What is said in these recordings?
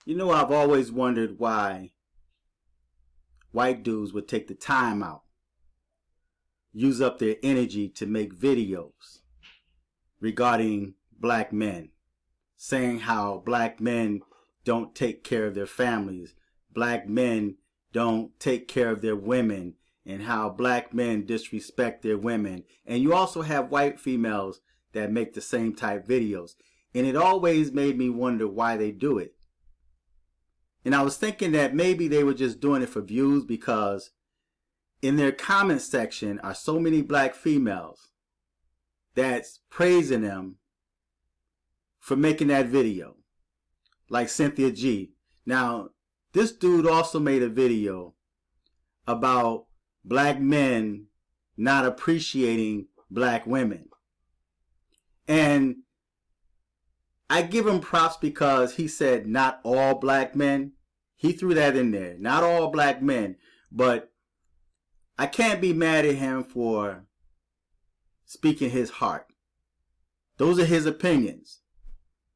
You know, I've always wondered why white dudes would take the time out, use up their energy to make videos regarding black men, saying how black men don't take care of their families, black men don't take care of their women, and how black men disrespect their women. And you also have white females that make the same type videos. And it always made me wonder why they do it. And I was thinking that maybe they were just doing it for views, because in their comment section are so many black females that's praising them for making that video. Like Cynthia G. Now, this dude also made a video about black men not appreciating black women. And I give him props because he said not all black men. He threw that in there. Not all black men. But I can't be mad at him for speaking his heart. Those are his opinions.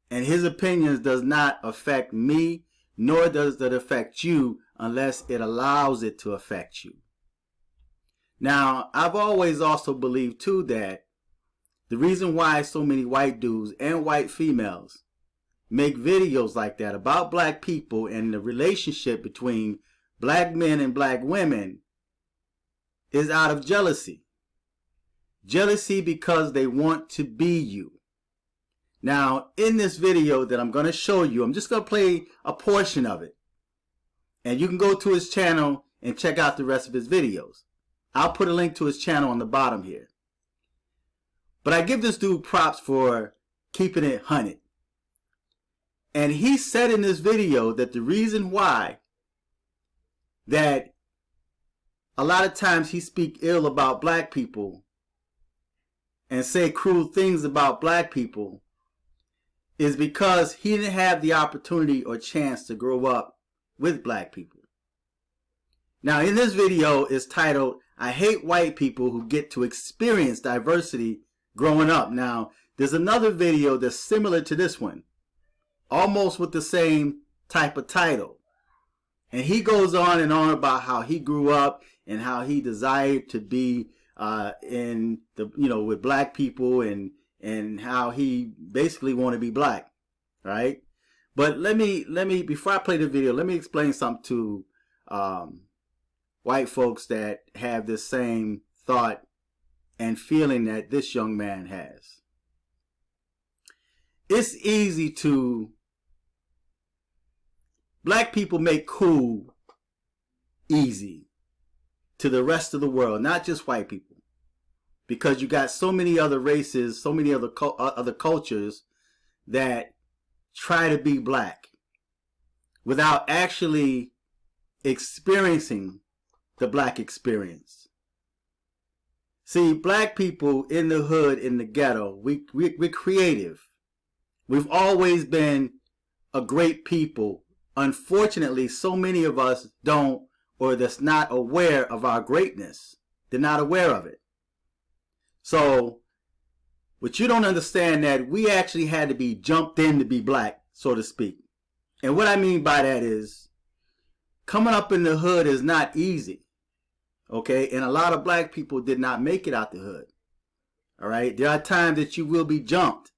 And his opinions does not affect me, nor does it affect you unless it allows it to affect you. Now, I've always also believed too that the reason why so many white dudes and white females make videos like that about black people and the relationship between black men and black women is out of jealousy. Jealousy because they want to be you. Now, in this video that I'm going to show you, I'm just going to play a portion of it. And you can go to his channel and check out the rest of his videos. I'll put a link to his channel on the bottom here. But I give this dude props for keeping it 100. And he said in this video that the reason why that a lot of times he speak ill about black people and say cruel things about black people is because he didn't have the opportunity or chance to grow up with black people. Now, in this video is titled, "I Hate White People Who Get to Experience Diversity Growing Up." Now, there's another video that's similar to this one, almost with the same type of title. And he goes on and on about how he grew up and how he desired to be in the, with black people, and how he basically want to be black, right? But let me, before I play the video, let me explain something to white folks that have this same thought and feeling that this young man has. It's easy to, black people make cool easy to the rest of the world, not just white people. Because you got so many other races, so many other cultures that try to be black without actually experiencing the black experience. See, black people in the hood, in the ghetto, we're creative. We've always been a great people. Unfortunately, so many of us don't, or that's not aware of our greatness. They're not aware of it. So, but you don't understand that we actually had to be jumped in to be black, so to speak. And what I mean by that is, coming up in the hood is not easy. Okay? And a lot of black people did not make it out the hood. Alright? There are times that you will be jumped.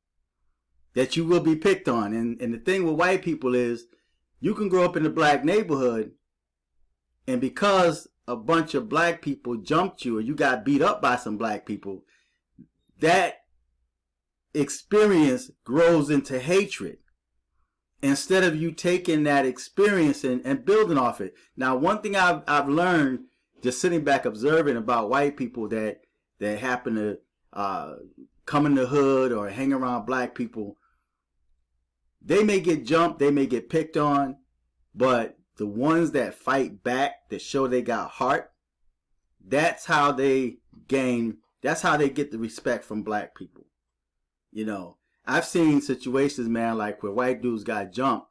That you will be picked on. And the thing with white people is, you can grow up in a black neighborhood, and because a bunch of black people jumped you, or you got beat up by some black people, that experience grows into hatred instead of you taking that experience and building off it. Now, one thing I've learned just sitting back observing about white people that happen to come in the hood or hang around black people, they may get jumped, they may get picked on, but the ones that fight back, that show they got heart, that's how they get the respect from black people. I've seen situations, man, like where white dudes got jumped,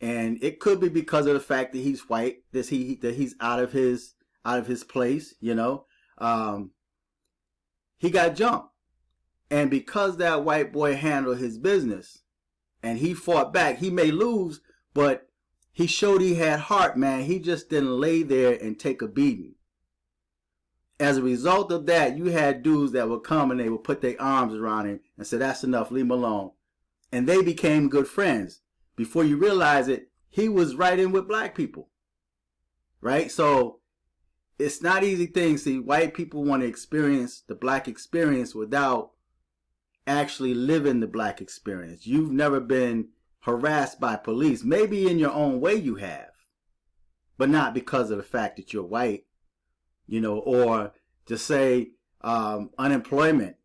and it could be because of the fact that he's white, that he's out of his place, He got jumped. And because that white boy handled his business and he fought back, he may lose, but he showed he had heart, man. He just didn't lay there and take a beating. As a result of that, you had dudes that would come and they would put their arms around him and say, that's enough, leave him alone. And they became good friends. Before you realize it, he was right in with black people. Right? So it's not easy thing. See, white people want to experience the black experience without actually living the black experience. You've never been harassed by police. Maybe in your own way you have, but not because of the fact that you're white, you know, or to say unemployment.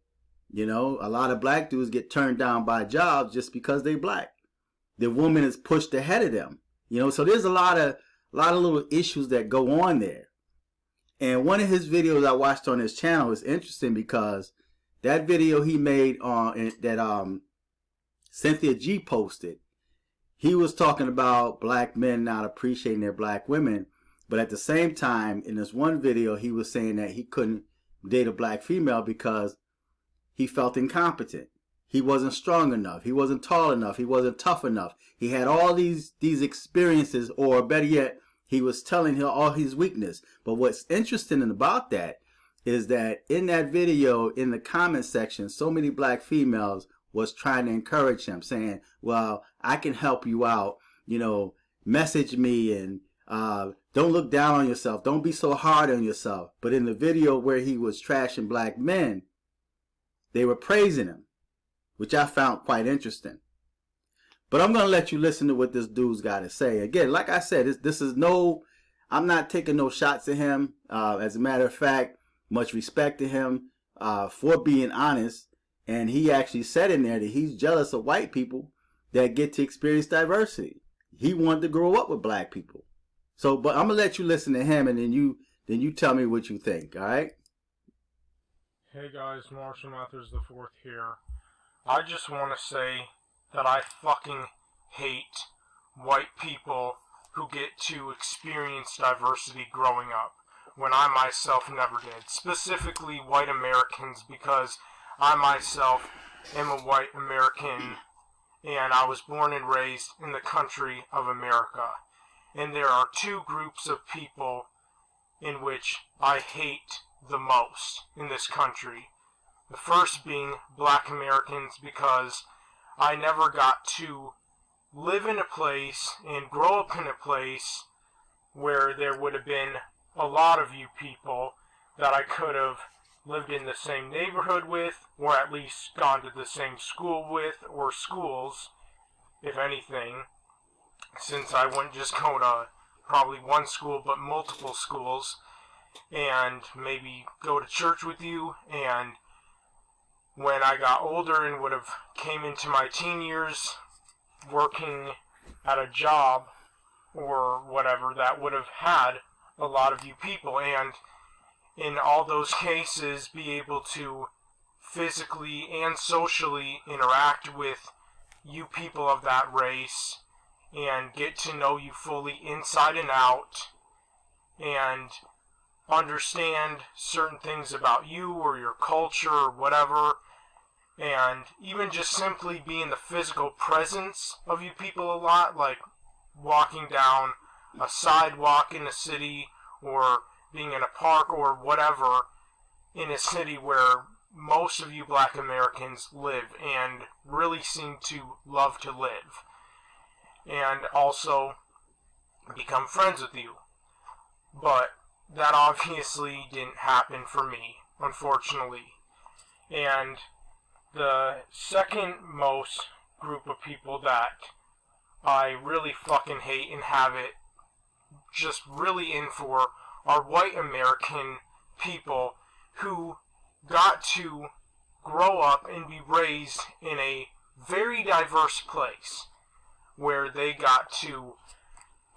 You know, a lot of black dudes get turned down by jobs just because they black. The woman is pushed ahead of them. You know, so there's a lot of little issues that go on there. And one of his videos I watched on his channel is interesting because that video he made on that Cynthia G posted, he was talking about black men not appreciating their black women. But at the same time, in this one video, he was saying that he couldn't date a black female because he felt incompetent. He wasn't strong enough. He wasn't tall enough. He wasn't tough enough. He had all these experiences, or better yet, he was telling her all his weakness. But what's interesting about that is that in that video, in the comment section, so many black females was trying to encourage him, saying, well, I can help you out. You know, message me and don't look down on yourself. Don't be so hard on yourself. But in the video where he was trashing black men, they were praising him, which I found quite interesting. But I'm going to let you listen to what this dude's got to say. Again, like I said, this is I'm not taking no shots at him. As a matter of fact, much respect to him for being honest. And he actually said in there that he's jealous of white people that get to experience diversity. He wanted to grow up with black people. So, but I'm going to let you listen to him, and then you tell me what you think, all right? Hey guys, Marshall Mathers IV here. I just want to say that I fucking hate white people who get to experience diversity growing up, when I myself never did. Specifically white Americans, because I myself am a white American, and I was born and raised in the country of America. And there are two groups of people in which I hate the most in this country. The first being black Americans, because I never got to live in a place and grow up in a place where there would have been a lot of you people that I could have lived in the same neighborhood with, or at least gone to the same school with, or schools, if anything, since I wouldn't just go to probably one school, but multiple schools, and maybe go to church with you. And when I got older and would have came into my teen years working at a job or whatever, that would have had a lot of you people, and in all those cases be able to physically and socially interact with you people of that race and get to know you fully inside and out, and understand certain things about you or your culture or whatever, and even just simply be in the physical presence of you people a lot, like walking down a sidewalk in a city, or being in a park or whatever in a city where most of you black Americans live and really seem to love to live, and also become friends with you. But that obviously didn't happen for me, unfortunately. And the second most group of people that I really fucking hate and have it just really in for are white American people who got to grow up and be raised in a very diverse place, where they got to,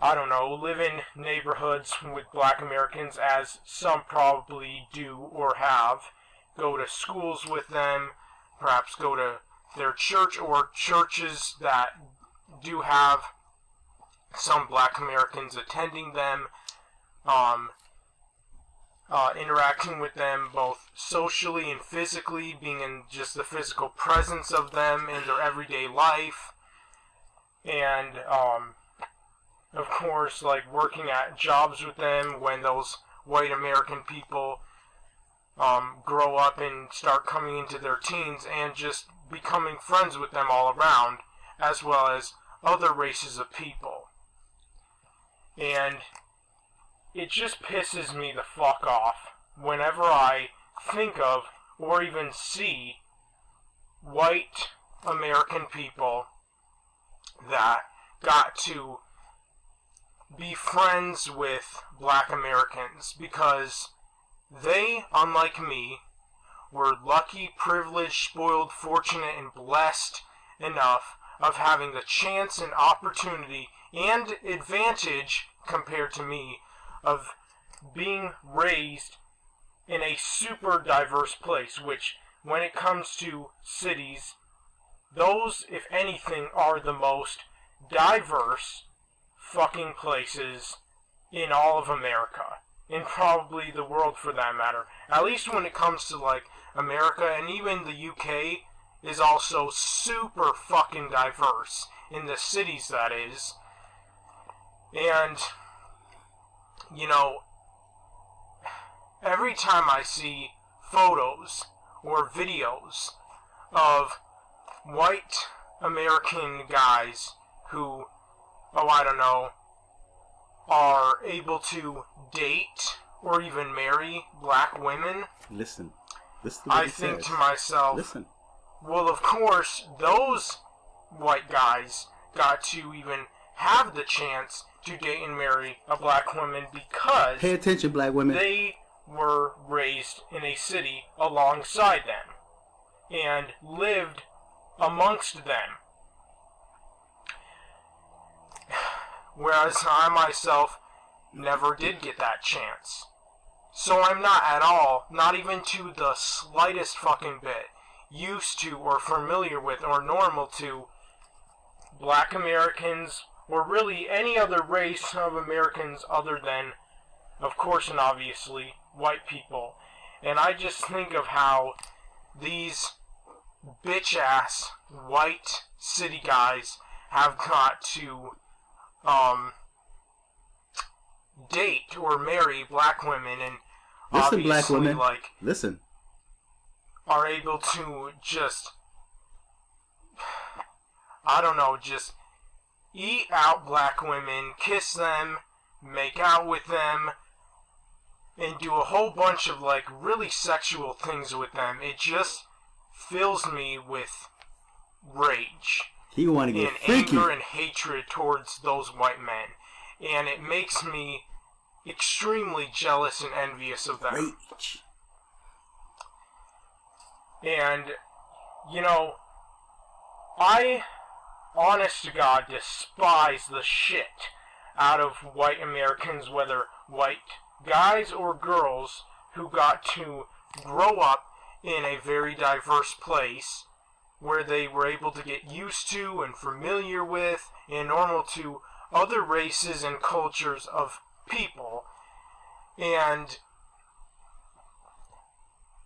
I don't know, live in neighborhoods with black Americans, as some probably do or have, go to schools with them, perhaps go to their church or churches that do have some black Americans attending them, interacting with them both socially and physically, being in just the physical presence of them in their everyday life, and of course, like working at jobs with them when those white American people grow up and start coming into their teens, and just becoming friends with them all around, as well as other races of people. And it just pisses me the fuck off whenever I think of or even see white American people that got to be friends with black Americans, because they, unlike me, were lucky, privileged, spoiled, fortunate, and blessed enough of having the chance and opportunity and advantage compared to me of being raised in a super diverse place, which, when it comes to cities, those, if anything, are the most diverse fucking places in all of America, and probably the world for that matter. At least when it comes to, like, America, and even the UK is also super fucking diverse in the cities, that is. And, you know, every time I see photos or videos of white American guys who, oh, I don't know, are able to date or even marry black women, Listen to what I he think says. to myself, Listen. well, of course, those white guys got to even have the chance to date and marry a black woman because Pay attention, black women. they were raised in a city alongside them and lived amongst them. Whereas I myself never did get that chance. So I'm not at all, not even to the slightest fucking bit, used to or familiar with or normal to black Americans, or really any other race of Americans other than, of course and obviously, white people. And I just think of how these bitch-ass white city guys have got to date or marry black women, and Listen, black obviously, women. like, Listen. are able to just, I don't know, just eat out black women, kiss them, make out with them, and do a whole bunch of, like, really sexual things with them. It just fills me with rage He want to get and freaky. anger and hatred towards those white men. And it makes me extremely jealous and envious of them. Rage. And, you know, I, honest to God, despise the shit out of white Americans, whether white guys or girls, who got to grow up in a very diverse place where they were able to get used to and familiar with and normal to other races and cultures of people. And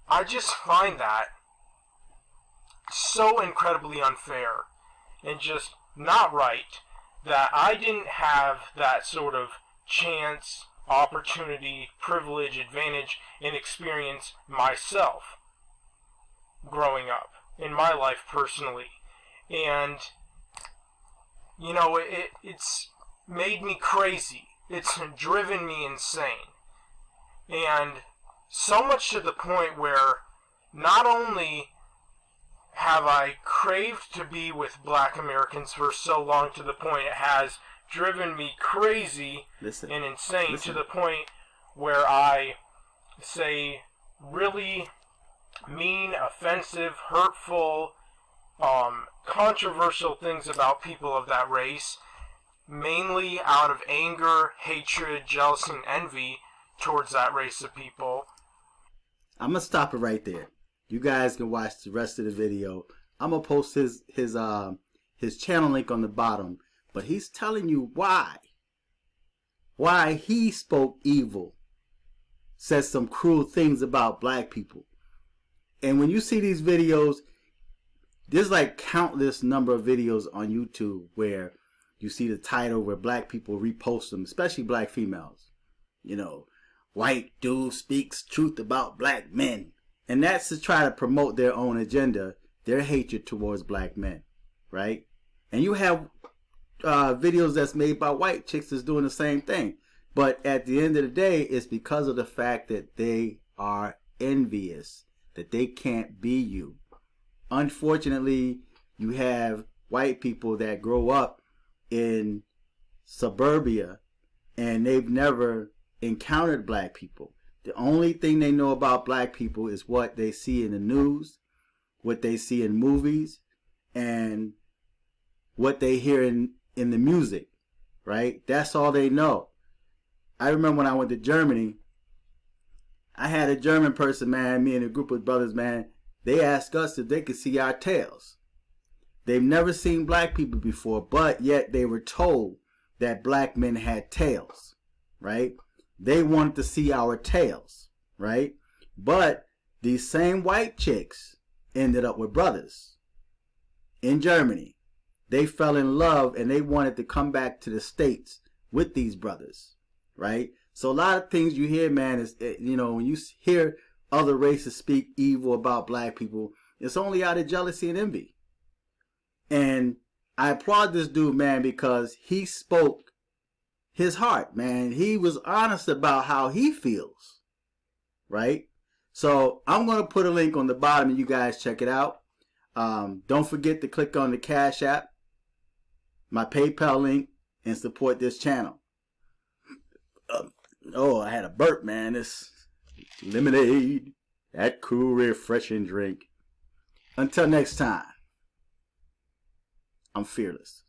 I just find that so incredibly unfair and just not right that I didn't have that sort of chance, opportunity, privilege, advantage, and experience myself growing up in my life personally. And, you know, it's made me crazy. It's driven me insane. And so much to the point where not only have I craved to be with black Americans for so long, to the point it has driven me crazy and insane, to the point where I say really mean, offensive, hurtful, controversial things about people of that race, mainly out of anger, hatred, jealousy, and envy towards that race of people. I'm gonna stop it right there. You guys can watch the rest of the video. I'm gonna post his channel link on the bottom, but he's telling you why he spoke evil, said some cruel things about black people. And when you see these videos, there's like countless number of videos on YouTube where you see the title where black people repost them, especially black females. You know, white dude speaks truth about black men. And that's to try to promote their own agenda, their hatred towards black men, right? And you have videos that's made by white chicks that's doing the same thing. But at the end of the day, it's because of the fact that they are envious, that they can't be you. Unfortunately, you have white people that grow up in suburbia and they've never encountered black people. The only thing they know about black people is what they see in the news, what they see in movies, and what they hear in the music, right? That's all they know. I remember when I went to Germany, I had a German person, man, me and a group of brothers, man, they asked us if they could see our tails. They've never seen black people before, but yet they were told that black men had tails, right? They wanted to see our tails, right? But these same white chicks ended up with brothers in Germany. They fell in love and they wanted to come back to the States with these brothers, right? So a lot of things you hear, man, is, you know, when you hear other races speak evil about black people, it's only out of jealousy and envy. And I applaud this dude, man, because he spoke his heart, man. He was honest about how he feels, right? So I'm going to put a link on the bottom and you guys check it out. Don't forget to click on the Cash App, my PayPal link, and support this channel. Oh, I had a burp, man. This lemonade, that cool, refreshing drink. Until next time, I'm fearless.